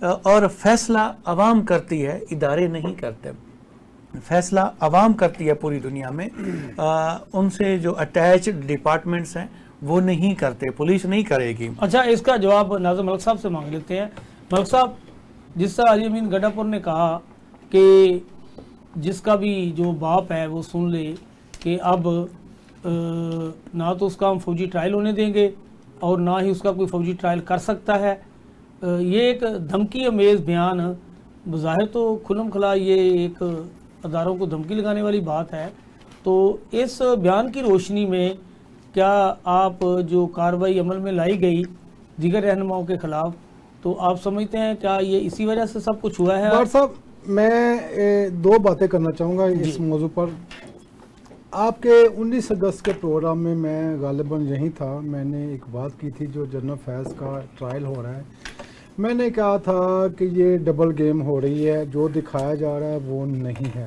اور فیصلہ عوام کرتی ہے، ادارے نہیں کرتے. فیصلہ عوام کرتی ہے پوری دنیا میں. ان سے جو اٹیچڈ ڈپارٹمنٹس ہیں وہ نہیں کرتے، پولیس نہیں کرے گی. اچھا، اس کا جواب ناظر ملک صاحب سے مانگ لیتے ہیں. ملک صاحب، جس طرح علی امین گنڈا پور نے کہا کہ جس کا بھی جو باپ ہے وہ سن لے کہ اب نہ تو اس کا ہم فوجی ٹرائل ہونے دیں گے اور نہ ہی اس کا کوئی فوجی ٹرائل کر سکتا ہے. یہ ایک دھمکی امیز بیان بظاہر تو کھلم کھلا یہ ایک اداروں کو دھمکی لگانے والی بات ہے. تو اس بیان کی روشنی میں کیا آپ جو کارروائی عمل میں لائی گئی دیگر رہنماؤں کے خلاف، تو آپ سمجھتے ہیں کیا یہ اسی وجہ سے سب کچھ ہوا ہے؟ ڈاکٹر صاحب، میں 2 باتیں کرنا چاہوں گا اس موضوع پر. آپ کے 19 اگست کے پروگرام میں غالباً یہی تھا. میں نے ایک بات کی تھی جو جنرل فیض کا ٹرائل ہو رہا ہے. میں نے کہا تھا کہ یہ ڈبل گیم ہو رہی ہے، جو دکھایا جا رہا ہے وہ نہیں ہے.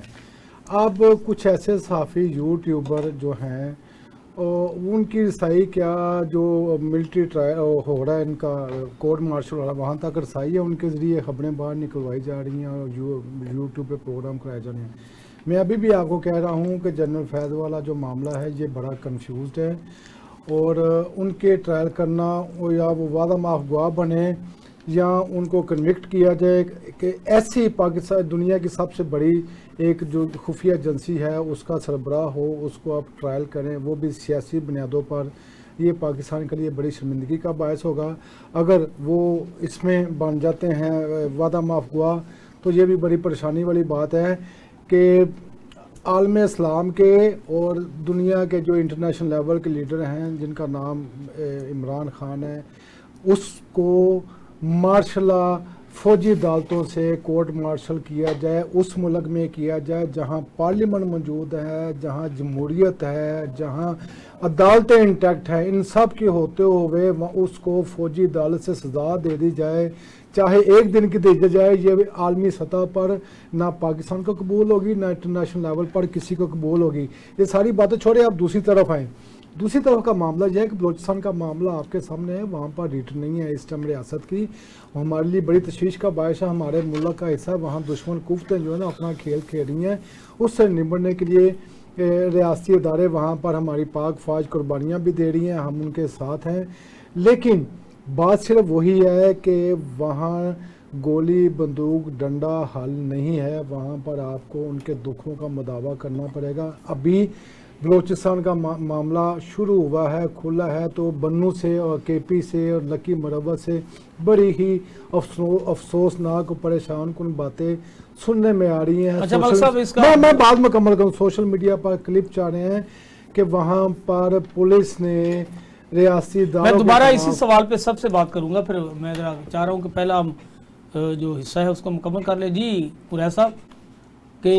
اب کچھ ایسے صحافی یوٹیوبر جو ہیں ان کی رسائی کیا جو ملٹری ٹرائل ہو رہا ہے، ان کا کورٹ مارشل ہو رہا ہے، وہاں تک رسائی ہے. ان کے ذریعے خبریں باہر نکلوائی جا رہی ہیں اور یوٹیوب پہ پروگرام کرائے جا رہے ہیں. میں ابھی بھی آپ کو کہہ رہا ہوں کہ جنرل فیض والا جو معاملہ ہے یہ بڑا کنفیوزڈ ہے، اور ان کے ٹرائل کرنا یا وہ وعدہ معاف گواہ بنے یا ان کو کنوکٹ کیا جائے کہ ایسی پاکستان دنیا کی سب سے بڑی ایک جو خفیہ ایجنسی ہے اس کا سربراہ ہو، اس کو آپ ٹرائل کریں، وہ بھی سیاسی بنیادوں پر. یہ پاکستان کے لیے بڑی شرمندگی کا باعث ہوگا. اگر وہ اس میں بن جاتے ہیں وعدہ معاف گواہ تو یہ بھی بڑی پریشانی والی بات ہے کہ عالم اسلام کے اور دنیا کے جو انٹرنیشنل لیول کے لیڈر ہیں جن کا نام عمران خان ہے، اس کو مارشلہ فوجی عدالتوں سے کورٹ مارشل کیا جائے، اس ملک میں کیا جائے جہاں پارلیمنٹ موجود ہے، جہاں جمہوریت ہے، جہاں عدالتیں انٹیکٹ ہیں. ان سب کے ہوتے ہوئے اس کو فوجی عدالت سے سزا دے دی جائے، چاہے 1 دن کی دے دی جائے. یہ عالمی سطح پر نہ پاکستان کو قبول ہوگی، نہ انٹرنیشنل لیول پر کسی کو قبول ہوگی. یہ ساری باتیں چھوڑے، آپ دوسری طرف آئیں. دوسری طرف کا معاملہ یہ ہے کہ بلوچستان کا معاملہ آپ کے سامنے ہے. وہاں پر ریٹ نہیں ہے اس ٹائم ریاست کی. ہمارے لیے بڑی تشویش کا باعث ہے، ہمارے ملک کا حصہ ہے. وہاں دشمن قوتیں جو ہے نا اپنا کھیل کھیل رہی ہیں. اس سے نمٹنے کے لیے ریاستی ادارے وہاں پر ہماری پاک فوج قربانیاں بھی دے رہی ہیں، ہم ان کے ساتھ ہیں. لیکن بات صرف وہی ہے کہ وہاں گولی بندوق ڈنڈا حل نہیں ہے. وہاں پر آپ کو ان کے دکھوں کا مداوع کرنا پڑے گا. ابھی بلوچستان کا معاملہ شروع ہوا ہے، کھلا ہے، تو بنو سے اور کے پی سے اور لکی مروت سے بڑی ہی افسوسناک اور پریشان کن باتیں سننے میں آ رہی ہیں. میں بعد مکمل کروں. سوشل میڈیا پر کلپ چاہ رہے ہیں کہ وہاں پر پولیس نے ریاستی اداروں، میں دوبارہ اسی سوال پہ سب سے بات کروں گا، پھر میں ذرا چاہ رہا ہوں کہ پہلا ہم جو حصہ ہے اس کو مکمل کر لیں. جی قریش صاحب، کہ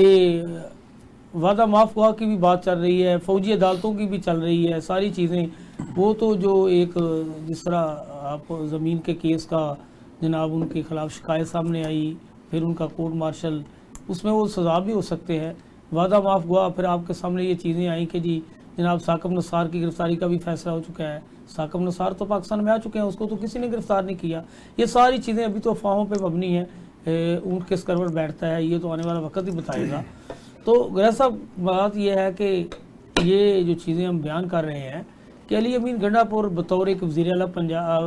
وعدہ معاف گواہ کی بھی بات چل رہی ہے، فوجی عدالتوں کی بھی چل رہی ہے، ساری چیزیں وہ تو جو ایک جس طرح آپ زمین کے کیس کا جناب ان کے خلاف شکایت سامنے آئی، پھر ان کا کورٹ مارشل، اس میں وہ سزا بھی ہو سکتے ہیں. وعدہ معاف گواہ پھر آپ کے سامنے یہ چیزیں آئیں کہ جی جناب ثاقب نثار کی گرفتاری کا بھی فیصلہ ہو چکا ہے. ثاقب نثار تو پاکستان میں آ چکے ہیں، اس کو تو کسی نے گرفتار نہیں کیا. یہ ساری چیزیں ابھی تو افواہوں پہ مبنی ہیں. اونٹ کس کروٹ بیٹھتا ہے یہ تو آنے والا وقت ہی بتائے گا. تو قریش صاحب، بات یہ ہے کہ یہ جو چیزیں ہم بیان کر رہے ہیں کہ علی امین گنڈا پور بطور ایک وزیر اعلیٰ پنجاب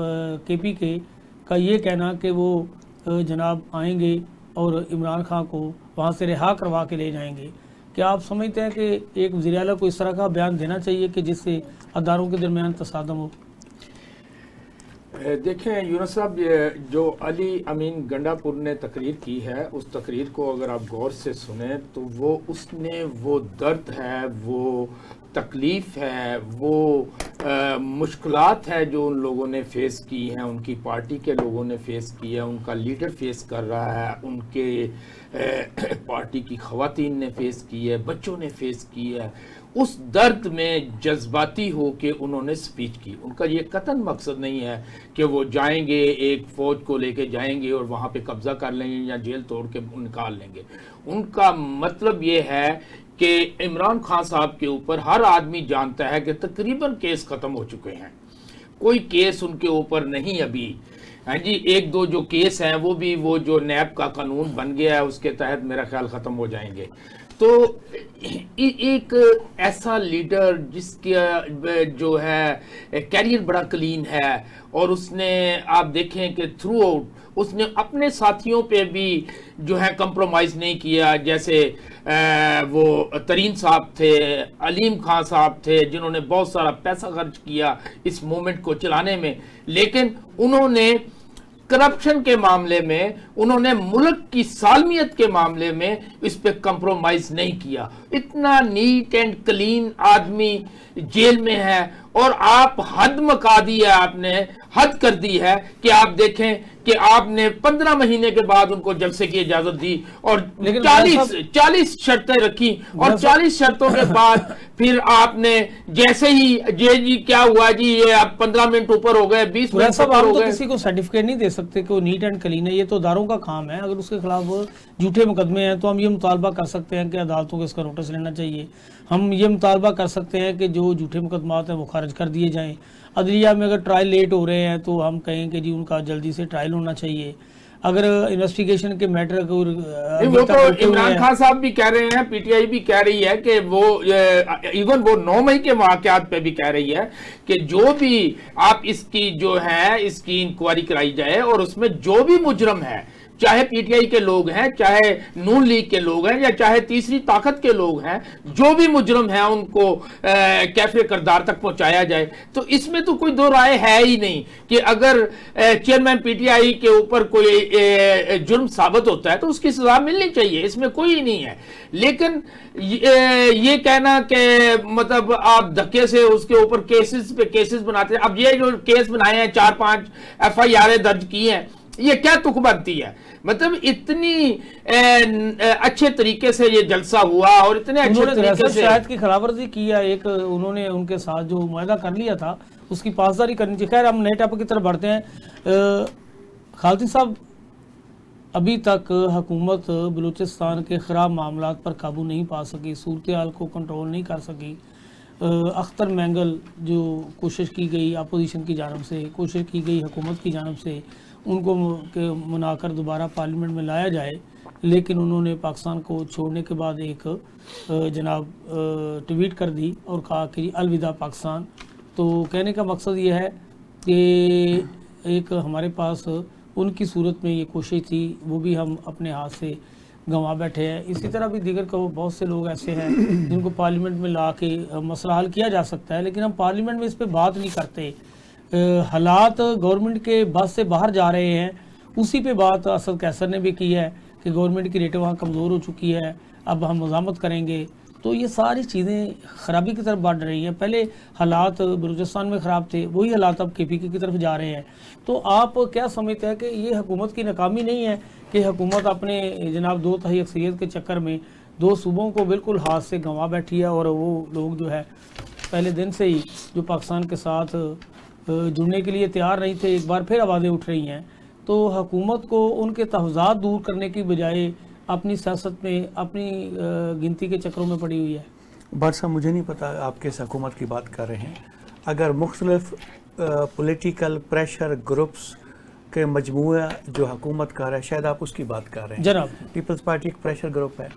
کے پی کے کا یہ کہنا کہ وہ جناب آئیں گے اور عمران خان کو وہاں سے رہا کروا کے لے جائیں گے، کیا آپ سمجھتے ہیں کہ ایک وزیر اعلیٰ کو اس طرح کا بیان دینا چاہیے کہ جس سے اداروں کے درمیان تصادم ہو؟ دیکھیں یونس صاحب، یہ جو علی امین گنڈا پور نے تقریر کی ہے، اس تقریر کو اگر آپ غور سے سنیں تو وہ اس نے وہ درد ہے، وہ تکلیف ہے، وہ مشکلات ہے جو ان لوگوں نے فیس کی ہیں، ان کی پارٹی کے لوگوں نے فیس کی ہے، ان کا لیڈر فیس کر رہا ہے، ان کے پارٹی کی خواتین نے فیس کی ہے، بچوں نے فیس کی ہے. اس درد میں جذباتی ہو کے انہوں نے سپیچ کی. ان کا یہ قطعاً مقصد نہیں ہے کہ وہ جائیں گے ایک فوج کو لے کے جائیں گے اور وہاں پہ قبضہ کر لیں گے یا جیل توڑ کے نکال لیں گے. ان کا مطلب یہ ہے کہ عمران خان صاحب کے اوپر ہر آدمی جانتا ہے کہ تقریباً کیس ختم ہو چکے ہیں، کوئی کیس ان کے اوپر نہیں ابھی. ہاں جی، ایک دو جو کیس ہیں وہ بھی وہ جو نیب کا قانون بن گیا ہے اس کے تحت میرا خیال ختم ہو جائیں گے. تو ایک ایسا لیڈر جس کا جو ہے کیریئر بڑا کلین ہے اور اس نے آپ دیکھیں کہ تھرو آؤٹ اس نے اپنے ساتھیوں پہ بھی جو ہے کمپرومائز نہیں کیا، جیسے وہ ترین صاحب تھے، علیم خان صاحب تھے جنہوں نے بہت سارا پیسہ خرچ کیا اس مومنٹ کو چلانے میں، لیکن انہوں نے کرپشن کے معاملے میں، انہوں نے ملک کی سالمیت کے معاملے میں اس پہ کمپرومائز نہیں کیا. اتنا نیٹ اینڈ کلین آدمی جیل میں ہے اور آپ حد مکا دی ہے، آپ نے حد کر دی ہے کہ آپ دیکھیں کہ آپ نے 15 مہینے کے بعد ان کو جلسے کی اجازت دی اور 40 شرطیں رکھی اور 40 شرطوں کے بعد پھر آپ نے جیسے ہی جی کیا ہوا جی یہ اب 15 منٹ اوپر ہو گئے، 20 منٹ اوپر ہو گئے. کسی کو سرٹیفکیٹ نہیں دے سکتے کہ وہ نیٹ اینڈ کلین ہے، یہ تو اداروں کا کام ہے. اگر اس کے خلاف جھوٹے مقدمے ہیں تو ہم یہ مطالبہ کر سکتے ہیں کہ عدالتوں کو اس کا نوٹس لینا چاہیے. ہم یہ مطالبہ کر سکتے ہیں کہ جو جھوٹے مقدمات ہیں وہ خارج کر دیے جائیں. عدلیہ میں اگر ٹرائل لیٹ ہو رہے ہیں تو ہم کہیں کہ جی ان کا جلدی سے ٹرائل ہونا چاہیے. اگر انویسٹیگیشن کے میٹر کو وہ تو عمران خان صاحب بھی کہہ رہے ہیں، پی ٹی آئی بھی کہہ رہی ہے کہ وہ ایون وہ 9 مئی کے واقعات پہ بھی کہہ رہی ہے کہ جو بھی آپ اس کی جو ہے اس کی انکوائری کرائی جائے اور اس میں جو بھی مجرم ہے، چاہے پی ٹی آئی کے لوگ ہیں، چاہے نون لیگ کے لوگ ہیں، یا چاہے تیسری طاقت کے لوگ ہیں، جو بھی مجرم ہیں ان کو کیفے کردار تک پہنچایا جائے. تو اس میں تو کوئی دو رائے ہے ہی نہیں کہ اگر چیئرمین پی ٹی آئی کے اوپر کوئی جرم ثابت ہوتا ہے تو اس کی سزا ملنی چاہیے، اس میں کوئی نہیں ہے. لیکن یہ کہنا کہ مطلب آپ دھکے سے اس کے اوپر کیسز پہ کیسز بناتے ہیں، اب یہ جو کیس بنائے ہیں 4-5 ایف آئی آر درج کی ہیں، یہ کیا تک بنتی ہے؟ مطلب اتنی اچھے طریقے سے یہ جلسہ ہوا اور اتنے اچھے طریقے سے شاید کی خلاف ورزی کی ہے. ایک انہوں نے ان کے ساتھ جو معاہدہ کر لیا تھا اس کی پاسداری کرنی چاہیے. خیر ہم نئے ٹاپک کی طرف بڑھتے ہیں. خالدی صاحب، ابھی تک حکومت بلوچستان کے خراب معاملات پر قابو نہیں پا سکی، صورتحال کو کنٹرول نہیں کر سکی. اختر مینگل جو کوشش کی گئی اپوزیشن کی جانب سے، کوشش کی گئی حکومت کی جانب سے ان کو منا کر دوبارہ پارلیمنٹ میں لایا جائے، لیکن انہوں نے پاکستان کو چھوڑنے کے بعد ایک جناب ٹویٹ کر دی اور کہا کہ الوداع پاکستان. تو کہنے کا مقصد یہ ہے کہ ایک ہمارے پاس ان کی صورت میں یہ کوشش تھی، وہ بھی ہم اپنے ہاتھ سے گنوا بیٹھے ہیں. اسی طرح بھی دیگر کو بہت سے لوگ ایسے ہیں جن کو پارلیمنٹ میں لا کے مسئلہ حل کیا جا سکتا ہے، لیکن ہم پارلیمنٹ میں اس پہ بات نہیں کرتے. حالات گورنمنٹ کے بس سے باہر جا رہے ہیں، اسی پہ بات اسد قیصر نے بھی کی ہے کہ گورنمنٹ کی ریٹیں وہاں کمزور ہو چکی ہے، اب ہم مزاحمت کریں گے. تو یہ ساری چیزیں خرابی کی طرف بڑھ رہی ہیں. پہلے حالات بلوچستان میں خراب تھے، وہی حالات اب کے پی کی طرف جا رہے ہیں. تو آپ کیا سمجھتے ہیں کہ یہ حکومت کی ناکامی نہیں ہے کہ حکومت اپنے جناب 2 اکثریت کے چکر میں 2 صوبوں کو بالکل ہاتھ سے گنوا بیٹھی ہے، اور وہ لوگ جو ہے پہلے دن سے ہی جو پاکستان کے ساتھ جڑنے کے لیے تیار نہیں تھے، ایک بار پھر آوازیں اٹھ رہی ہیں. تو حکومت کو ان کے تحفظات دور کرنے کی بجائے اپنی سیاست میں اپنی گنتی کے چکروں میں پڑی ہوئی ہے. بٹ صاحب مجھے نہیں پتا آپ کس حکومت کی بات کر رہے ہیں. اگر مختلف پولیٹیکل پریشر گروپس کے مجموعہ جو حکومت کر رہا ہے، شاید آپ اس کی بات کر رہے ہیں. جناب پیپلز پارٹی ایک پریشر گروپ ہے،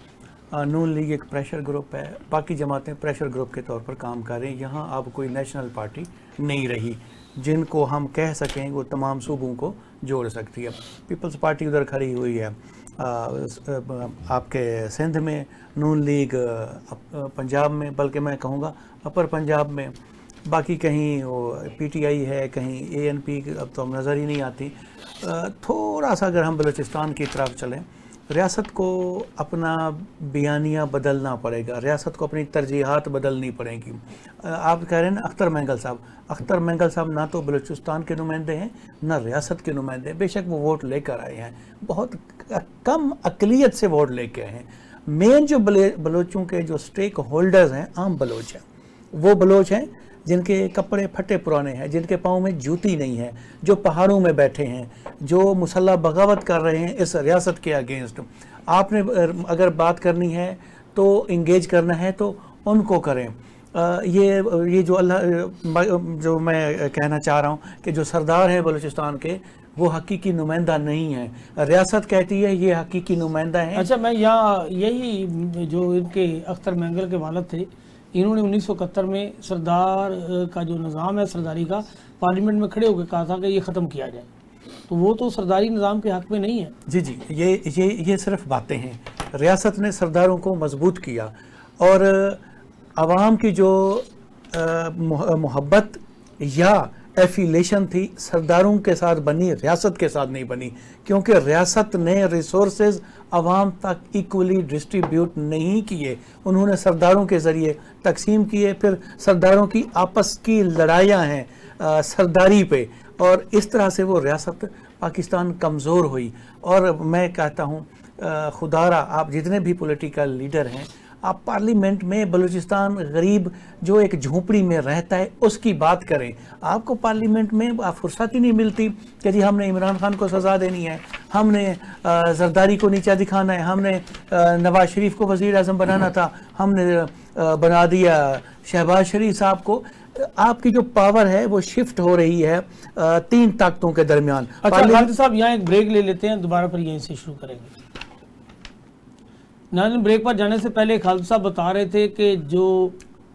نون لیگ ایک پریشر گروپ ہے، باقی جماعتیں پریشر گروپ کے طور پر کام کر رہی ہیں. یہاں اب کوئی نیشنل پارٹی نہیں رہی جن کو ہم کہہ سکیں وہ تمام صوبوں کو جوڑ سکتی ہے. پیپلز پارٹی ادھر کھڑی ہوئی ہے آپ کے سندھ میں، نون لیگ پنجاب میں، بلکہ میں کہوں گا اپر پنجاب میں، باقی کہیں وہ پی ٹی آئی ہے، کہیں اے این پی، اب تو ہم نظر ہی نہیں آتی. تھوڑا سا اگر ہم بلوچستان کی طرف چلیں، ریاست کو اپنا بیانیہ بدلنا پڑے گا، ریاست کو اپنی ترجیحات بدلنی پڑیں گی. آپ کہہ رہے ہیں نا اختر مینگل صاحب نہ تو بلوچستان کے نمائندے ہیں نہ ریاست کے نمائندے. بے شک وہ ووٹ لے کر آئے ہیں، بہت کم اقلیت سے ووٹ لے کے آئے ہیں. مین جو بلوچوں کے جو سٹیک ہولڈرز ہیں عام بلوچ ہیں، وہ بلوچ ہیں جن کے کپڑے پھٹے پرانے ہیں، جن کے پاؤں میں جوتی نہیں ہے، جو پہاڑوں میں بیٹھے ہیں، جو مسلح بغاوت کر رہے ہیں اس ریاست کے اگینسٹ. آپ نے اگر بات کرنی ہے تو انگیج کرنا ہے تو ان کو کریں. یہ جو جو میں کہنا چاہ رہا ہوں کہ جو سردار ہیں بلوچستان کے، وہ حقیقی نمائندہ نہیں ہے. ریاست کہتی ہے یہ حقیقی نمائندہ ہیں. اچھا میں یہاں یہی جو ان کے اختر مینگل کے والد تھے انہوں نے 1971 میں سردار کا جو نظام ہے سرداری کا پارلیمنٹ میں کھڑے ہو کے کہا تھا کہ یہ ختم کیا جائے, تو وہ تو سرداری نظام کے حق میں نہیں ہے. جی یہ صرف باتیں ہیں. ریاست نے سرداروں کو مضبوط کیا اور عوام کی جو محبت یا ایفیلیشن تھی سرداروں کے ساتھ بنی, ریاست کے ساتھ نہیں بنی, کیونکہ ریاست نے ریسورسز عوام تک ایکولی ڈسٹریبیوٹ نہیں کیے, انہوں نے سرداروں کے ذریعے تقسیم کیے. پھر سرداروں کی آپس کی لڑائیاں ہیں سرداری پہ, اور اس طرح سے وہ ریاست پاکستان کمزور ہوئی. اور میں کہتا ہوں خدا را آپ جتنے بھی پولیٹیکل لیڈر ہیں, آپ پارلیمنٹ میں بلوچستان غریب جو ایک جھونپڑی میں رہتا ہے اس کی بات کریں. آپ کو پارلیمنٹ میں فرصت ہی نہیں ملتی کہ جی ہم نے عمران خان کو سزا دینی ہے, ہم نے زرداری کو نیچا دکھانا ہے, ہم نے نواز شریف کو وزیر اعظم بنانا تھا, ہم نے بنا دیا شہباز شریف صاحب کو. آپ کی جو پاور ہے وہ شفٹ ہو رہی ہے 3 طاقتوں کے درمیان. اچھا خالد صاحب یہاں ایک بریک لے لیتے ہیں, دوبارہ پر یہیں سے شروع کریں گے. ناظرین بریک پر جانے سے پہلے خالد صاحب بتا رہے تھے کہ جو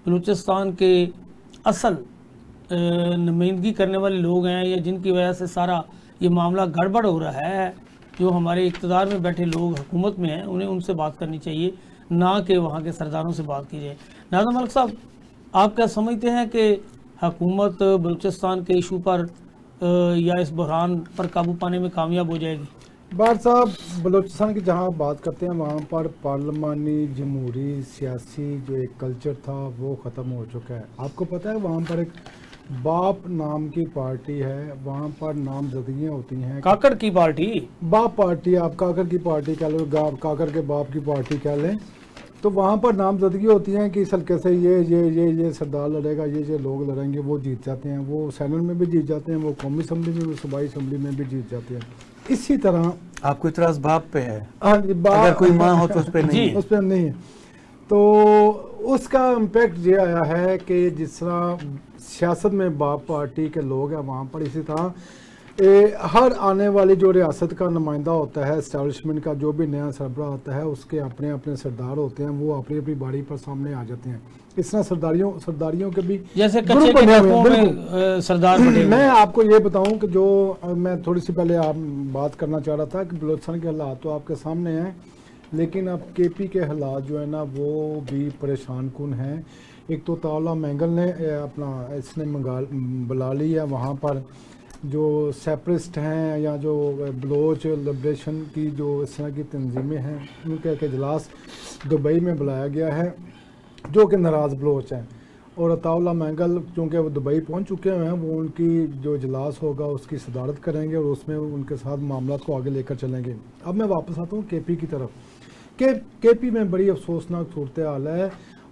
بلوچستان کے اصل نمائندگی کرنے والے لوگ ہیں یا جن کی وجہ سے سارا یہ معاملہ گڑبڑ ہو رہا ہے, جو ہمارے اقتدار میں بیٹھے لوگ حکومت میں ہیں, انہیں ان سے بات کرنی چاہیے نہ کہ وہاں کے سرداروں سے بات کی جائے. ناظر ملک صاحب آپ کیا سمجھتے ہیں کہ حکومت بلوچستان کے ایشو پر یا اس بحران پر قابو پانے میں کامیاب ہو جائے گی؟ بار صاحب بلوچستان کی جہاں بات کرتے ہیں وہاں پر پارلیمانی جمہوری سیاسی جو ایک کلچر تھا وہ ختم ہو چکا ہے. آپ کو پتہ ہے وہاں پر ایک باپ نام کی پارٹی ہے, وہاں پر نامزدگیاں ہوتی ہیں. کاکڑ کی پارٹی, باپ پارٹی, آپ کاکر کی پارٹی کہہ لو, کاکر کے باپ کی پارٹی کہہ لیں, تو وہاں پر نامزدگی ہوتی ہیں کہ اس حلقے سے یہ سردار لڑے گا, یہ لوگ لڑیں گے, وہ جیت جاتے ہیں, وہ سینٹ میں بھی جیت جاتے ہیں, وہ قومی اسمبلی میں بھی, صوبائی اسمبلی میں بھی جیت جاتے ہیں. اسی طرح آپ کو اعتراض باپ پہ ہے, اگر کوئی ماں ہو تو اس پہ نہیں ہے. اس پہ نہیں ہے. تو اس کا امپیکٹ یہ آیا ہے کہ جس طرح سیاست میں باپ پارٹی کے لوگ ہیں وہاں پر, اسی طرح ہر آنے والی جو ریاست کا نمائندہ ہوتا ہے, اسٹیبلشمنٹ کا جو بھی نیا سربراہ ہوتا ہے, اس کے اپنے اپنے سردار ہوتے ہیں, وہ اپنی اپنی باری پر سامنے آ جاتے ہیں. اس طرح سرداریوں کے بھی جیسے کچے کے ڈاکوؤں میں سردار بنے ہوئے. میں آپ کو یہ بتاؤں کہ جو میں تھوڑی سی پہلے آپ بات کرنا چاہ رہا تھا کہ بلوچستان کے حالات تو آپ کے سامنے ہیں, لیکن اب کے پی کے حالات جو ہے نا وہ بھی پریشان کن ہیں. ایک تو عطاءاللہ مینگل نے اپنا اس نے بلا لی ہے وہاں پر جو سیپریسٹ ہیں یا جو بلوچ لبریشن کی جو اس طرح کی تنظیمیں ہیں, ان کا ایک اجلاس دبئی میں بلایا گیا ہے جو کہ ناراض بلوچ ہیں. اور عطاءاللہ مینگل چونکہ وہ دبئی پہنچ چکے ہوئے ہیں, وہ ان کی جو اجلاس ہوگا اس کی صدارت کریں گے اور اس میں ان کے ساتھ معاملات کو آگے لے کر چلیں گے. اب میں واپس آتا ہوں کے پی کی طرف. کے پی میں بڑی افسوسناک صورتحال ہے.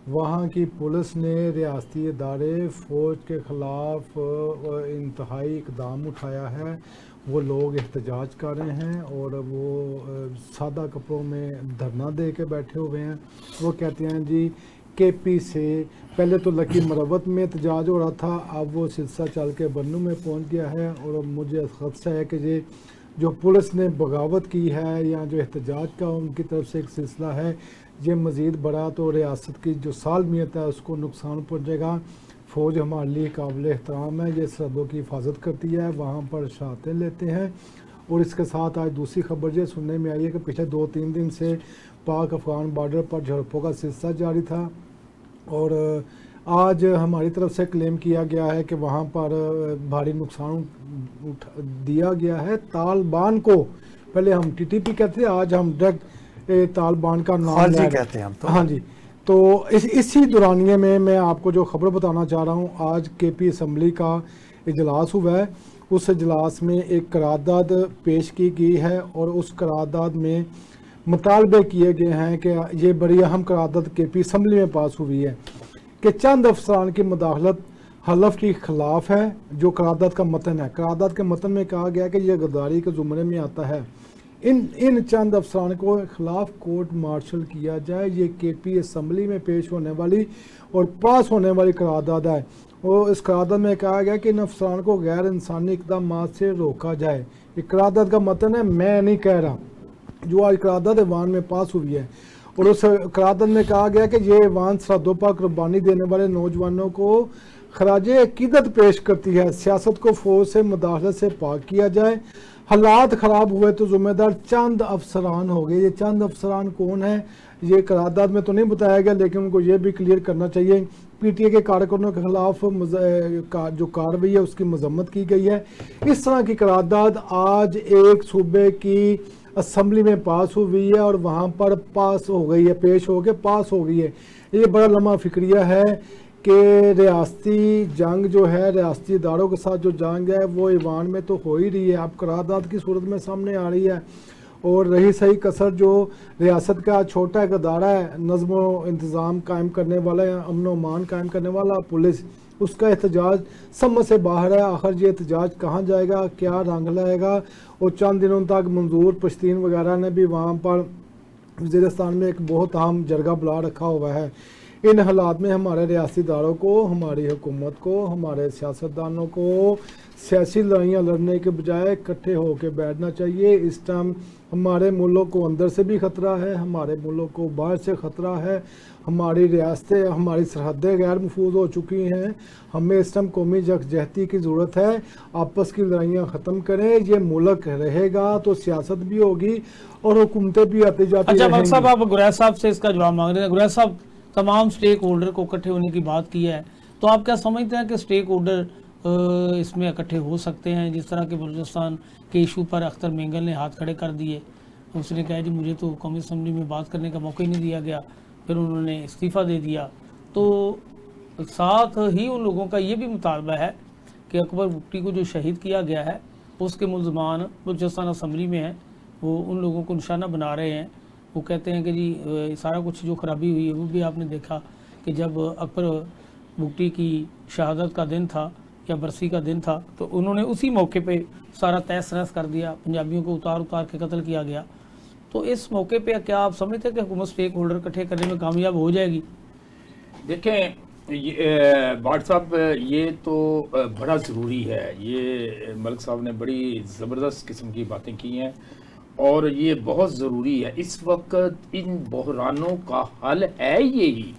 وہاں کی پولیس نے ریاستی ادارے فوج کے خلاف انتہائی اقدام اٹھایا ہے. وہ لوگ احتجاج کر رہے ہیں اور وہ سادہ کپڑوں میں دھرنا دے کے بیٹھے ہوئے ہیں. وہ کہتے ہیں جی کے پی سے پہلے تو لکی مروت میں احتجاج ہو رہا تھا, اب وہ سلسلہ چل کے بنو میں پہنچ گیا ہے, اور مجھے خدشہ ہے کہ یہ جو پولیس نے بغاوت کی ہے یا جو احتجاج کا ان کی طرف سے ایک سلسلہ ہے, یہ مزید بڑا تو ریاست کی جو سالمیت ہے اس کو نقصان پہنچے گا. فوج ہمارے لیے قابل احترام ہے, یہ سرحدوں کی حفاظت کرتی ہے, وہاں پر شہادتیں لیتے ہیں. اور اس کے ساتھ آج دوسری خبر یہ سننے میں آئی ہے کہ پچھلے 2-3 دن سے پاک افغان بارڈر پر جھڑپوں کا سلسلہ جاری تھا, اور آج ہماری طرف سے کلیم کیا گیا ہے کہ وہاں پر بھاری نقصان دیا گیا ہے طالبان کو. پہلے ہم ٹی ٹی پی کہتے تھے, آج ہم ڈائریکٹ طالبان کا نام خارجی کہتے ہیں ہم تو. ہاں جی. تو اسی دورانیے میں آپ کو جو خبر بتانا چاہ رہا ہوں, آج کے پی اسمبلی کا اجلاس ہوا ہے. اس اجلاس میں ایک قرارداد پیش کی گئی ہے اور اس قرارداد میں مطالبے کیے گئے ہیں کہ یہ بڑی اہم قرارداد کے پی اسمبلی میں پاس ہوئی ہے کہ چند افسران کی مداخلت حلف کے خلاف ہے. جو قرارداد کا متن ہے, قرارداد کے متن میں کہا گیا کہ یہ غداری کے زمرے میں آتا ہے. ان چند افسران کو خلاف کورٹ مارشل کیا جائے. یہ کے پی اسمبلی میں پیش ہونے والی اور پاس ہونے والی قرارداد ہے, وہ اس قرارداد میں کہا گیا کہ ان افسران کو غیر انسانی اقدامات سے روکا جائے. یہ قرارداد کا متن ہے, میں نہیں کہہ رہا, جو آج قرارداد ایوان میں پاس ہوئی ہے. اور اس قرارداد میں کہا گیا کہ یہ ایوان سرحدوں پر قربانی دینے والے نوجوانوں کو خراج عقیدت پیش کرتی ہے. سیاست کو فوج سے مداخلت سے پاک کیا جائے. حالات خراب ہوئے تو ذمہ دار چند افسران ہو گئے. یہ چند افسران کون ہیں یہ قرارداد میں تو نہیں بتایا گیا, لیکن ان کو یہ بھی کلیئر کرنا چاہیے. پی ٹی اے کے کارکنوں کے خلاف جو کارروائی ہے اس کی مذمت کی گئی ہے. اس طرح کی قرارداد آج ایک صوبے کی اسمبلی میں پاس ہوئی ہے اور وہاں پر پاس ہو گئی ہے, پیش ہو کے پاس ہو گئی ہے. یہ بڑا لمحہ فکریہ ہے کہ ریاستی جنگ جو ہے, ریاستی اداروں کے ساتھ جو جنگ ہے وہ ایوان میں تو ہو ہی رہی ہے, اب قرارداد کی صورت میں سامنے آ رہی ہے. اور رہی صحیح کثر جو ریاست کا چھوٹا ایک ادارہ ہے, نظم و انتظام قائم کرنے والا, امن و امان قائم کرنے والا پولیس, اس کا احتجاج سمجھ سے باہر ہے. آخر یہ احتجاج کہاں جائے گا, کیا رنگ لائے گا؟ اور چند دنوں تک منظور پشتین وغیرہ نے بھی وہاں پر وزیرستان میں ایک بہت اہم جرگہ بلا رکھا ہوا ہے. ان حالات میں ہمارے ریاستی اداروں کو, ہماری حکومت کو, ہمارے سیاستدانوں کو سیاسی لڑائیاں لڑنے کے بجائے اکٹھے ہو کے بیٹھنا چاہیے. اس ٹائم ہمارے ملک کو اندر سے بھی خطرہ ہے, ہمارے ملک کو باہر سے خطرہ ہے, ہماری ریاستیں, ہماری سرحدیں غیر محفوظ ہو چکی ہیں. ہمیں اس ٹائم قومی یکجہتی کی ضرورت ہے. آپس کی لڑائیاں ختم کریں. یہ ملک رہے گا تو سیاست بھی ہوگی اور حکومتیں بھی آتی جاتی اچھا رہیں ملک صاحب, گی. آپ گریز صاحب سے اس کا جواب مانگ رہے ہیں. گریز صاحب, تمام سٹیک ہولڈر کو اکٹھے ہونے کی بات کی ہے, تو آپ کیا سمجھتے ہیں کہ سٹیک ہولڈر اس میں اکٹھے ہو سکتے ہیں؟ جس طرح کہ بلوچستان کے ایشو پر اختر مینگل نے ہاتھ کھڑے کر دیے, اس نے کہا جی مجھے تو قومی اسمبلی میں بات کرنے کا موقع ہی نہیں دیا گیا, پھر انہوں نے استعفیٰ دے دیا. تو ساتھ ہی ان لوگوں کا یہ بھی مطالبہ ہے کہ اکبر بگٹی کو جو شہید کیا گیا ہے اس کے ملزمان بلوچستان اسمبلی میں ہیں, وہ ان لوگوں کو نشانہ بنا رہے ہیں. وہ کہتے ہیں کہ جی سارا کچھ جو خرابی ہوئی ہے وہ بھی آپ نے دیکھا کہ جب اکبر بگٹی کی شہادت کا دن تھا یا برسی کا دن تھا تو انہوں نے اسی موقع پہ سارا تہس نہس کر دیا, پنجابیوں کو اتار کے قتل کیا گیا. تو اس موقع پہ کیا آپ سمجھتے ہیں کہ حکومت سٹیک ہولڈر اکٹھے کرنے میں کامیاب ہو جائے گی؟ دیکھیں بھٹ صاحب, یہ تو بڑا ضروری ہے. یہ ملک صاحب نے بڑی زبردست قسم کی باتیں کی ہیں اور یہ بہت ضروری ہے. اس وقت ان بحرانوں کا حل ہے یہی,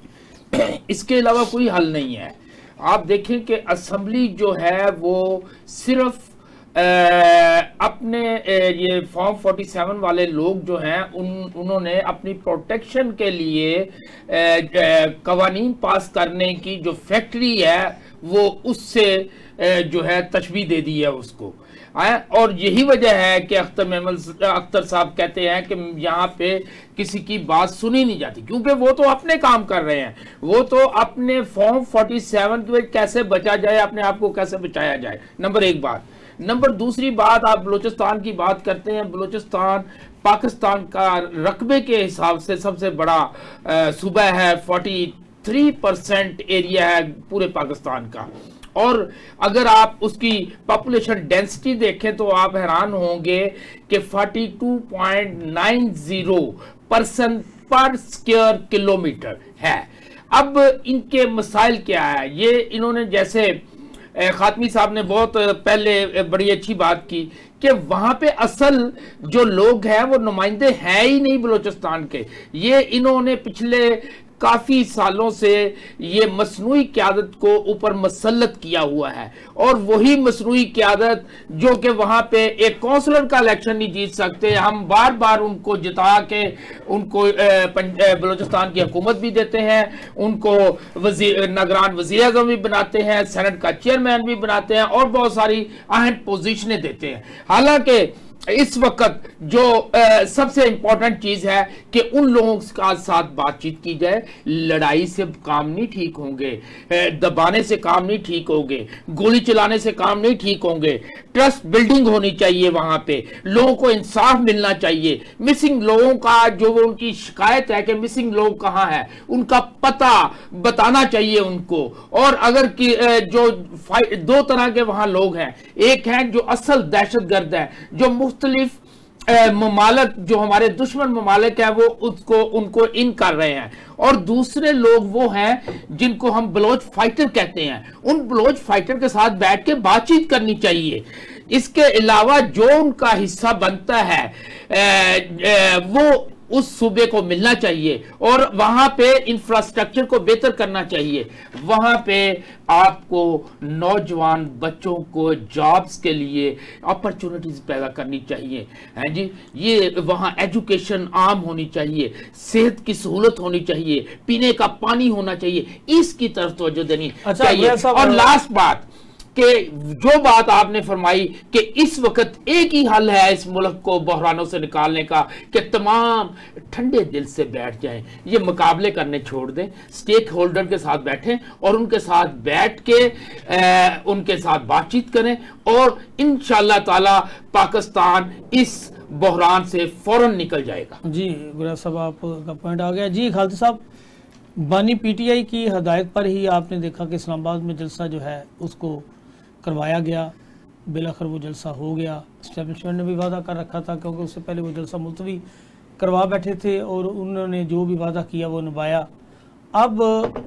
اس کے علاوہ کوئی حل نہیں ہے. آپ دیکھیں کہ اسمبلی جو ہے وہ صرف اپنے یہ فارم 47 والے لوگ جو ہیں انہوں نے اپنی پروٹیکشن کے لیے قوانین پاس کرنے کی جو فیکٹری ہے وہ اس سے جو ہے تشبیہ دے دی ہے اس کو. اور یہی وجہ ہے کہ اختر صاحب کہتے ہیں کہ یہاں پہ کسی کی بات سنی نہیں جاتی, کیونکہ وہ تو اپنے کام کر رہے ہیں. وہ تو اپنے فارم 47 کی کیسے بچا جائے, اپنے آپ کو کیسے بچایا جائے, نمبر ایک بات. نمبر دوسری بات, آپ بلوچستان کی بات کرتے ہیں. بلوچستان پاکستان کا رقبے کے حساب سے سب سے بڑا صوبہ ہے, 43% ایریا ہے پورے پاکستان کا. اور اگر آپ اس کی پاپولیشن ڈینسٹی دیکھیں تو آپ حیران ہوں گے کہ 42.90 پرسن پر سکوائر کلومیٹر ہے. اب ان کے مسائل کیا ہے؟ یہ انہوں نے جیسے خاتمی صاحب نے بہت پہلے بڑی اچھی بات کی کہ وہاں پہ اصل جو لوگ ہیں وہ نمائندے ہیں ہی نہیں بلوچستان کے. یہ انہوں نے پچھلے کافی سالوں سے یہ مصنوعی قیادت کو اوپر مسلط کیا ہوا ہے, اور وہی مصنوعی قیادت جو کہ وہاں پہ ایک کونسلر کا الیکشن نہیں جیت سکتے, ہم بار بار ان کو جتا کے ان کو بلوچستان کی حکومت بھی دیتے ہیں, ان کو نگران وزیر اعظم بھی بناتے ہیں, سینٹ کا چیئرمین بھی بناتے ہیں, اور بہت ساری اہم پوزیشنیں دیتے ہیں. حالانکہ اس وقت جو سب سے امپورٹنٹ چیز ہے کہ ان لوگوں کا ساتھ بات چیت کی جائے. لڑائی سے کام نہیں ٹھیک ہوں گے, دبانے سے کام نہیں ٹھیک ہوں گے, گولی چلانے سے کام نہیں ٹھیک ہوں گے. ٹرسٹ بلڈنگ ہونی چاہیے, وہاں پہ لوگوں کو انصاف ملنا چاہیے. مسنگ لوگوں کا جو ان کی شکایت ہے کہ مسنگ لوگ کہاں ہے, ان کا پتہ بتانا چاہیے ان کو. اور اگر جو دو طرح کے وہاں لوگ ہیں, ایک ہیں جو اصل دہشت گرد ہیں, جو مختلف ممالک جو ہمارے دشمن ممالک ہیں وہ ان کو ان کر رہے ہیں، اور دوسرے لوگ وہ ہیں جن کو ہم بلوچ فائٹر کہتے ہیں، ان بلوچ فائٹر کے ساتھ بیٹھ کے بات چیت کرنی چاہیے۔ اس کے علاوہ جو ان کا حصہ بنتا ہے وہ اس صوبے کو ملنا چاہیے، اور وہاں پہ انفراسٹرکچر کو بہتر کرنا چاہیے۔ وہاں پہ آپ کو نوجوان بچوں کو جابز کے لیے اپرچونٹیز پیدا کرنی چاہیے، ہیں جی، یہ وہاں ایجوکیشن عام ہونی چاہیے، صحت کی سہولت ہونی چاہیے، پینے کا پانی ہونا چاہیے، اس کی طرف توجہ دینی چاہیے۔ اور لاسٹ بات کہ جو بات آپ نے فرمائی کہ اس وقت ایک ہی حل ہے اس ملک کو بحرانوں سے نکالنے کا، کہ تمام ٹھنڈے دل سے بیٹھ جائیں، یہ مقابلے کرنے چھوڑ دیں، سٹیک ہولڈر کے ساتھ بیٹھیں اور ان کے ساتھ بیٹھ کے ان کے ساتھ بات چیت کریں، اور انشاءاللہ تعالی پاکستان اس بحران سے فوراً نکل جائے گا۔ جی گریز صاحب، آپ کا پوائنٹ آ گیا۔ جی خالد صاحب، بانی پی ٹی آئی کی ہدایت پر ہی آپ نے دیکھا کہ اسلام آباد میں جلسہ جو ہے اس کو کروایا گیا، بالآخر وہ جلسہ ہو گیا۔ اسٹیبلشمنٹ نے بھی وعدہ کر رکھا تھا کیونکہ اس سے پہلے وہ جلسہ ملتوی کروا بیٹھے تھے، اور انہوں نے جو بھی وعدہ کیا وہ نبھایا۔ اب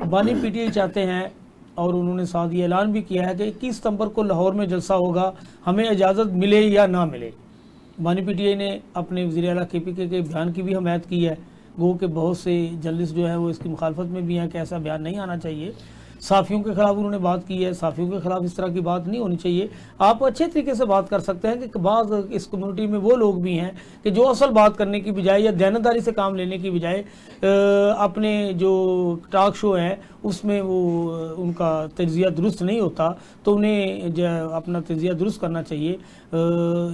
بانی پی ٹی آئی چاہتے ہیں، اور انہوں نے ساتھ یہ اعلان بھی کیا ہے کہ 21 ستمبر کو لاہور میں جلسہ ہوگا، ہمیں اجازت ملے یا نہ ملے۔ بانی پی ٹی آئی نے اپنے وزیر اعلیٰ کے پی کے بیان کی بھی حمایت کی ہے، گو کہ بہت سے جرنلسٹ جو ہیں وہ اس کی مخالفت میں بھی ہیں کہ ایسا بیان نہیں آنا چاہیے۔ صحافیوں کے خلاف انہوں نے بات کی ہے، صحافیوں کے خلاف اس طرح کی بات نہیں ہونی چاہیے۔ آپ اچھے طریقے سے بات کر سکتے ہیں کہ بعض اس کمیونٹی میں وہ لوگ بھی ہیں کہ جو اصل بات کرنے کی بجائے یا دیانتداری سے کام لینے کی بجائے اپنے جو ٹاک شو ہیں اس میں وہ ان کا تجزیہ درست نہیں ہوتا، تو انہیں اپنا تجزیہ درست کرنا چاہیے۔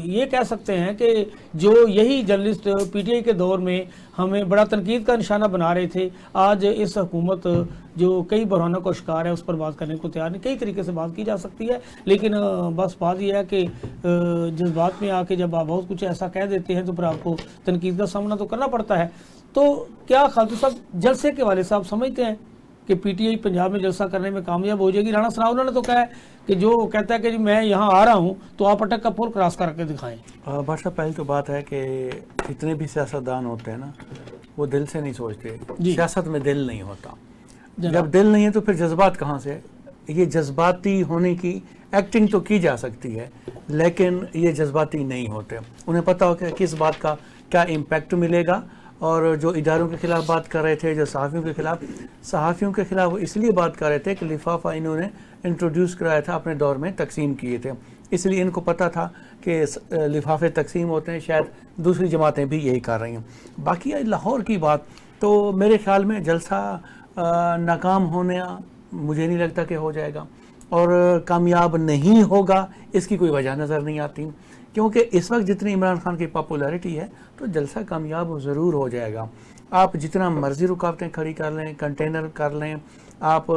یہ کہہ سکتے ہیں کہ جو یہی جرنلسٹ پی ٹی آئی کے دور میں ہمیں بڑا تنقید کا نشانہ بنا رہے تھے، آج اس حکومت جو کئی بحرانوں کا شکار ہے اس پر بات کرنے کو تیار نہیں۔ کئی طریقے سے بات کی جا سکتی ہے، لیکن بس بات یہ ہے کہ جذبات میں آ کے جب آپ بہت کچھ ایسا کہہ دیتے ہیں تو پھر آپ کو تنقید کا سامنا تو کرنا پڑتا ہے۔ تو کیا خالد صاحب جلسے کے والے صاحب سمجھتے ہیں کہ پی ٹی آئی پنجاب میں جلسہ کرنے میں کامیاب ہو جائے گی؟ رانا ثناء اللہ نے تو کہا ہے کہ جو کہتا ہے کہ جی میں یہاں آ رہا ہوں تو آپ اٹک کا پل کراس کر کے دکھائیں۔ بادشاہ، پہلی تو بات ہے کہ جتنے بھی سیاستدان ہوتے ہیں نا وہ دل سے نہیں سوچتے، سیاست میں دل نہیں ہوتا۔ جب دل نہیں ہے تو پھر جذبات کہاں سے؟ یہ جذباتی ہونے کی ایکٹنگ تو کی جا سکتی ہے، لیکن یہ جذباتی نہیں ہوتے۔ انہیں پتہ ہو کہ کس بات کا کیا امپیکٹ ملے گا، اور جو اداروں کے خلاف بات کر رہے تھے، جو صحافیوں کے خلاف وہ اس لیے بات کر رہے تھے کہ لفافہ انہوں نے انٹروڈیوس کرایا تھا، اپنے دور میں تقسیم کیے تھے، اس لیے ان کو پتہ تھا کہ لفافے تقسیم ہوتے ہیں، شاید دوسری جماعتیں بھی یہی کر رہی ہیں۔ باقی لاہور کی بات تو میرے خیال میں جلسہ ناکام ہونے مجھے نہیں لگتا کہ ہو جائے گا، اور کامیاب نہیں ہوگا اس کی کوئی وجہ نظر نہیں آتی، کیونکہ اس وقت جتنی عمران خان کی پاپولیرٹی ہے تو جلسہ کامیاب ضرور ہو جائے گا۔ آپ جتنا مرضی رکاوٹیں کھڑی کر لیں، کنٹینر کر لیں آپ،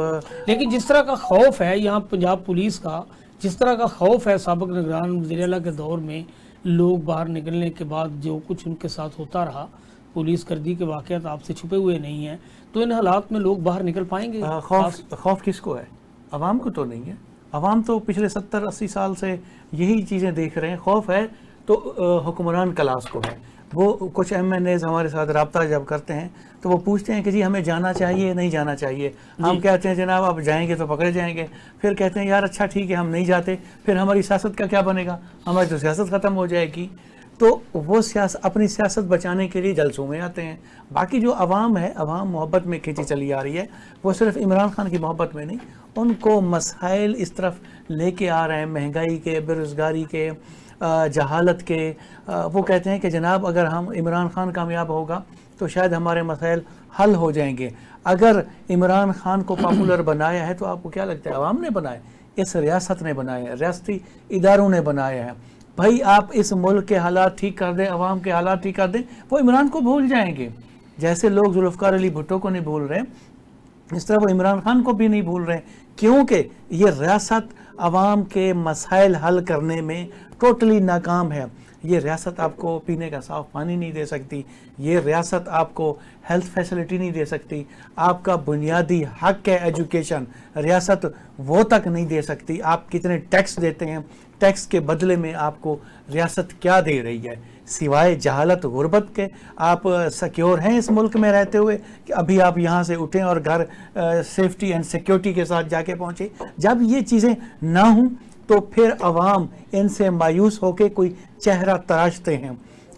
لیکن جس طرح کا خوف ہے یہاں پنجاب پولیس کا، جس طرح کا خوف ہے سابق نگران وزیر اعلیٰ کے دور میں، لوگ باہر نکلنے کے بعد جو کچھ ان کے ساتھ ہوتا رہا، پولیس کردی کے واقعات آپ سے چھپے ہوئے نہیں ہیں، تو ان حالات میں لوگ باہر نکل پائیں گے؟ خوف کس کو ہے؟ عوام کو تو نہیں ہے۔ عوام تو پچھلے 70-80 سال سے یہی چیزیں دیکھ رہے ہیں۔ خوف ہے تو حکمران کلاس کو ہے۔ وہ کچھ ایم این ایز ہمارے ساتھ رابطہ جب کرتے ہیں تو وہ پوچھتے ہیں کہ جی ہمیں جانا چاہیے نہیں جانا چاہیے، ہم کہتے ہیں جناب آپ جائیں گے تو پکڑے جائیں گے، پھر کہتے ہیں یار اچھا ٹھیک ہے ہم نہیں جاتے، پھر ہماری سیاست کا کیا بنے گا، ہماری تو سیاست ختم ہو جائے گی۔ تو وہ اپنی سیاست بچانے کے لیے جلسوں میں آتے ہیں۔ باقی جو عوام ہے، عوام محبت میں کھینچی چلی آ رہی ہے، وہ صرف عمران خان کی محبت میں نہیں، ان کو مسائل اس طرف لے کے آ رہے ہیں، مہنگائی کے، بے روزگاری کے، جہالت کے۔ وہ کہتے ہیں کہ جناب اگر ہم عمران خان کامیاب ہوگا تو شاید ہمارے مسائل حل ہو جائیں گے۔ اگر عمران خان کو پاپولر بنایا ہے تو آپ کو کیا لگتا ہے عوام نے بنایا؟ اس ریاست نے بنایا ہے، ریاستی اداروں نے بنایا ہے۔ بھائی آپ اس ملک کے حالات ٹھیک کر دیں، عوام کے حالات ٹھیک کر دیں، وہ عمران کو بھول جائیں گے۔ جیسے لوگ ذوالفقار علی بھٹو کو نہیں بھول رہے، اس طرح وہ عمران خان کو بھی نہیں بھول رہے، کیونکہ یہ ریاست عوام کے مسائل حل کرنے میں ٹوٹلی ناکام ہے۔ یہ ریاست آپ کو پینے کا صاف پانی نہیں دے سکتی، یہ ریاست آپ کو ہیلتھ فیسلٹی نہیں دے سکتی، آپ کا بنیادی حق ہے ایجوکیشن، ریاست وہ تک نہیں دے سکتی، آپ کتنے ٹیکس دیتے ہیں، ٹیکس کے بدلے میں آپ کو ریاست کیا دے رہی ہے سوائے جہالت غربت کے؟ آپ سیکیور ہیں اس ملک میں رہتے ہوئے کہ ابھی آپ یہاں سے اٹھیں اور گھر سیفٹی اینڈ سیکیورٹی کے ساتھ جا کے پہنچے؟ جب یہ چیزیں نہ ہوں تو پھر عوام ان سے مایوس ہو کے کوئی چہرہ تراشتے ہیں،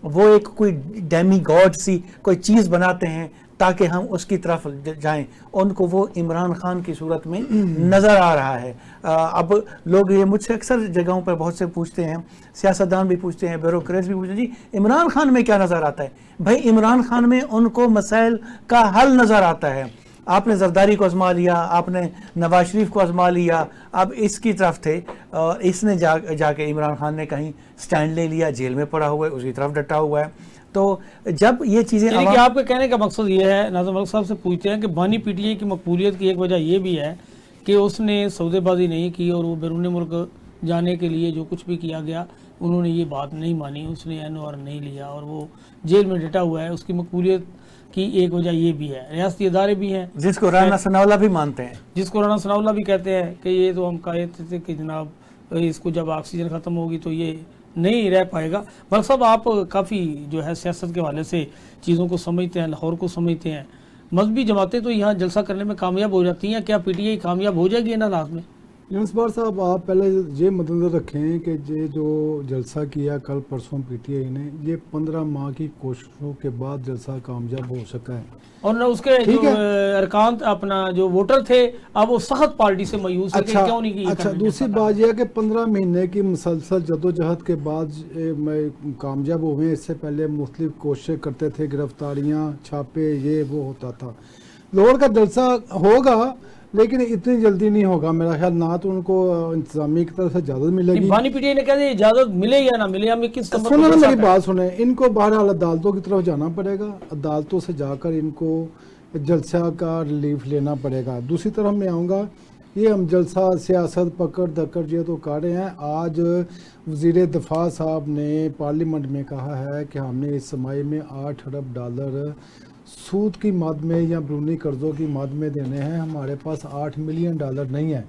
وہ ایک کوئی ڈیمی گاڈ سی کوئی چیز بناتے ہیں تاکہ ہم اس کی طرف جائیں. ان کو وہ عمران خان کی صورت میں نظر آ رہا ہے. اب لوگ یہ مجھ سے اکثر جگہوں پر بہت سے پوچھتے ہیں، سیاستدان بھی پوچھتے ہیں، بیوروکریٹس بھی پوچھتے ہیں، جی عمران خان میں کیا نظر آتا ہے؟ بھائی عمران خان میں ان کو مسائل کا حل نظر آتا ہے. آپ نے زرداری کو آزما لیا، آپ نے نواز شریف کو آزما لیا، اب اس کی طرف تھے اور اس نے جا کے عمران خان نے کہیں سٹینڈ لے لیا، جیل میں پڑا ہوا ہے، اسی طرف ڈٹا ہوا ہے. تو جب یہ چیزیں یعنی کہ آپ کے کہنے کا مقصد یہ ہے، ناظم ملک صاحب سے پوچھتے ہیں کہ بانی پی ٹی آئی کی مقبولیت کی ایک وجہ یہ بھی ہے کہ اس نے سودے بازی نہیں کی اور وہ بیرون ملک جانے کے لیے جو کچھ بھی کیا گیا انہوں نے یہ بات نہیں مانی، اس نے NOR نہیں لیا اور وہ جیل میں ڈٹا ہوا ہے. اس کی مقبولیت کی ایک وجہ یہ بھی ہے. ریاستی ادارے بھی ہیں جس کو رانا ثناءاللہ بھی مانتے ہیں، جس کو رانا ثناءاللہ بھی کہتے ہیں کہ یہ تو ہم کہتے تھے کہ جناب اس کو جب آکسیجن ختم ہوگی تو یہ نہیں رہ پائے گا. ملک صاحب آپ کافی جو ہے سیاست کے حوالے سے چیزوں کو سمجھتے ہیں، لاہور کو سمجھتے ہیں. مذہبی جماعتیں تو یہاں جلسہ کرنے میں کامیاب ہو جاتی ہیں، کیا PTI کامیاب ہو جائے گی ان حالات میں؟ یونس بار صاحب آپ پہلے یہ مدنظر رکھیں کہ یہ جو جلسہ کیا کل پرسوں PTI نے، یہ 15 ماہ کی کوششوں کے بعد جلسہ کامیاب ہو سکا ہے. اور نہ اس کے جو ارکان اپنا جو ووٹر تھے اب وہ سخت پارٹی سے مایوس ہے کہ کیوں نہیں کی. اچھا دوسری بات یہ ہے کہ 15 مہینے کی مسلسل جدوجہد کے بعد کامیاب ہوئے. اس سے پہلے مختلف کوششیں کرتے تھے، گرفتاریاں، چھاپے، یہ وہ ہوتا تھا. لاہور کا جلسہ ہوگا لیکن اتنی جلدی نہیں ہوگا میرا خیال. نہ تو ان کو انتظامیہ کی طرف سے اجازت ملے گی. بانی PTI نے کہا کہ اجازت ملے یا نہ ملے ہمیں کس طرح سنیں نا میری بات سنیں. ان کو بہرحال عدالتوں کی طرف جانا پڑے گا، عدالتوں سے جا کر ان کو جلسہ کا ریلیف لینا پڑے گا. دوسری طرف میں آؤں گا، یہ ہم جلسہ سیاست پکڑ دکڑ یہ تو کر رہے ہیں. آج وزیر دفاع صاحب نے پارلیمنٹ میں کہا ہے کہ ہم نے اس سرمایے میں $8 ارب سود کی مد میں یا بیرونی قرضوں کی مد میں دینے ہیں. ہمارے پاس $8 ملین نہیں ہیں.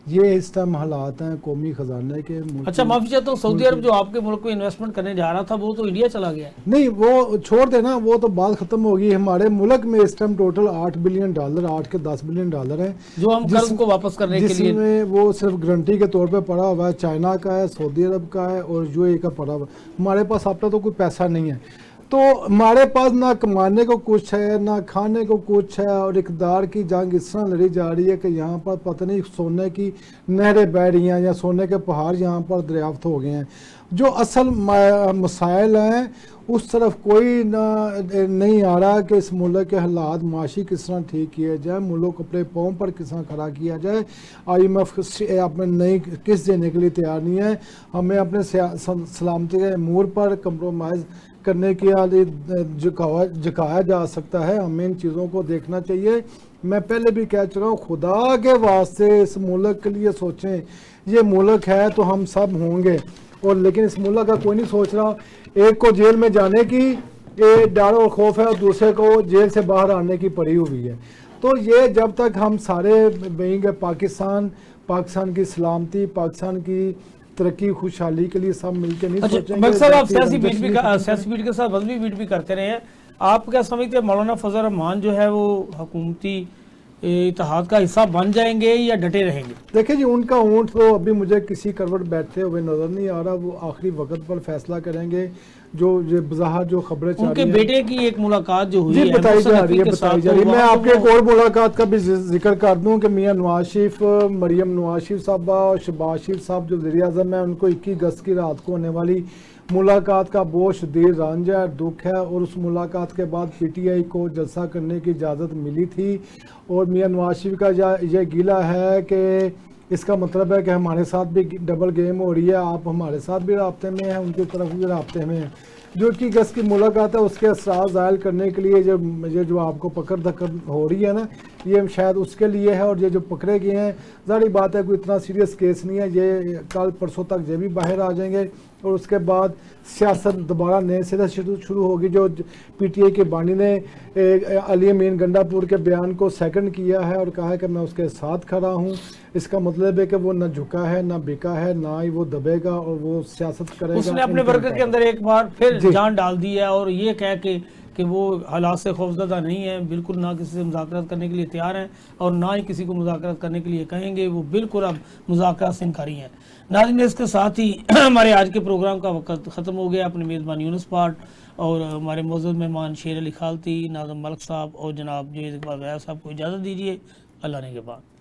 یہ اس ٹائم حالات ہیں قومی خزانے کے. اچھا معافی چاہتا ہوں، سعودی عرب جو آپ کے ملک میں انویسٹمنٹ کرنے جا رہا تھا وہ تو انڈیا چلا گیا ہے. نہیں وہ چھوڑ دینا، وہ تو بات ختم ہوگی. ہمارے ملک میں اس ٹائم ٹوٹل $8 بلین، 8 کے 10 بلین ہیں جو ہم قرض کو واپس کرنے کے لیے، جس میں وہ صرف گارنٹی کے طور پہ پڑا ہوا ہے. چائنا کا ہے، سعودی عرب کا ہے اور UAE کا پڑا ہوا. ہمارے پاس اپنا تو کوئی پیسہ نہیں ہے. تو ہمارے پاس نہ کمانے کو کچھ ہے نہ کھانے کو کچھ ہے، اور اقتدار کی جنگ اس طرح لڑی جا رہی ہے کہ یہاں پر پتہ نہیں سونے کی نہریں بہہ رہی ہیں یا سونے کے پہاڑ یہاں پر دریافت ہو گئے ہیں. جو اصل مسائل ہیں اس طرف کوئی نہیں آ رہا کہ اس ملک کے حالات معاشی کس طرح ٹھیک کیے جائے، ملک اپنے پاؤں پر کس طرح کھڑا کیا جائے. IMF اپنے نئی قسط دینے کے لیے تیار نہیں ہے. ہمیں اپنے سلامتی کے امور پر کمپرومائز کرنے کے لیے جھکایا جا سکتا ہے. ہمیں ان چیزوں کو دیکھنا چاہیے. میں پہلے بھی کہہ چکا ہوں، خدا کے واسطے اس ملک کے لیے سوچیں. یہ ملک ہے تو ہم سب ہوں گے، اور لیکن اس ملک کا کوئی نہیں سوچ رہا. ایک کو جیل میں جانے کی ڈر اور خوف ہے اور دوسرے کو جیل سے باہر آنے کی پڑی ہوئی ہے. تو یہ جب تک ہم سارے بہیں گے پاکستان کی سلامتی، پاکستان کی ترقی خوشحالی کے لیے سب مل کے نہیں سوچیں گے. صاحب آپ سیاسی بیٹ کے ساتھ مذہبی بیٹ بھی کرتے رہے ہیں. آپ کیا سمجھتے ہیں مولانا فضل الرحمان جو ہے وہ حکومتی اتحاد کا حصہ بن جائیں گے یا ڈٹے رہیں گے؟ دیکھیں جی ان کا اونٹ تو ابھی مجھے کسی کروٹ بیٹھتے ہوئے نظر نہیں آ رہا. وہ آخری وقت پر فیصلہ کریں گے. جو بظاہر جو خبریں چل رہی ہیں، ان کے بیٹے کی ایک ملاقات جو ہوئی ہے بتائی جا رہی ہے. میں آپ کے ایک اور ملاقات کا بھی ذکر کر دوں کہ میاں نواز شریف، مریم نواز شریف صاحبہ اور شہباز شریف صاحب جو وزیر اعظم ہیں، ان کو 21 اگست کی رات کو ہونے والی ملاقات کا بہت شدید رنج ہے، دکھ ہے. اور اس ملاقات کے بعد PTI کو جلسہ کرنے کی اجازت ملی تھی. اور میاں نواز شریف کا یہ گیلا ہے کہ اس کا مطلب ہے کہ ہمارے ساتھ بھی ڈبل گیم ہو رہی ہے، آپ ہمارے ساتھ بھی رابطے میں ہیں، ان کی طرف بھی رابطے میں ہیں. جو 21 اگست کی ملاقات ہے اس کے اثرات ظاہر کرنے کے لیے جو آپ کو پکڑ دھکڑ ہو رہی ہے نا، یہ شاید اس کے لیے ہے، اور یہ جو پکڑے گئے ہیں ظاہری بات ہے کوئی اتنا سیریس کیس نہیں ہے، یہ کل پرسوں تک یہ بھی باہر آ جائیں گے، اور اس کے بعد سیاست دوبارہ نئے سرے شروع ہوگی۔ جو پی ٹی آئی کے بانی نے علی امین گنڈا پور کے بیان کو سیکنڈ کیا ہے اور کہا ہے کہ میں اس کے ساتھ کھڑا ہوں، اس کا مطلب ہے کہ وہ نہ جھکا ہے، نہ بکا ہے، نہ ہی وہ دبے گا، اور وہ سیاست کرے گا۔ اس نے اپنے ورکر کے اندر ایک بار پھر جی جان ڈال دی ہے، اور یہ کہہ کے کہ وہ حالات سے خوفزدہ نہیں ہے، بالکل نہ کسی سے مذاکرات کرنے کے لیے تیار ہیں اور نہ ہی کسی کو مذاکرات کرنے کے لیے کہیں گے، وہ بالکل اب مذاکرات سے انکاری ہیں۔ ناظرین، اس کے ساتھ ہی ہمارے آج کے پروگرام کا وقت ختم ہو گیا۔ اپنے میزبان یونس پاٹ اور ہمارے معزز مہمان شیر علی خالتی، ناظم ملک صاحب اور جناب جوید اقبال غیاث صاحب کو اجازت دیجیے۔ اللہ نے کے بعد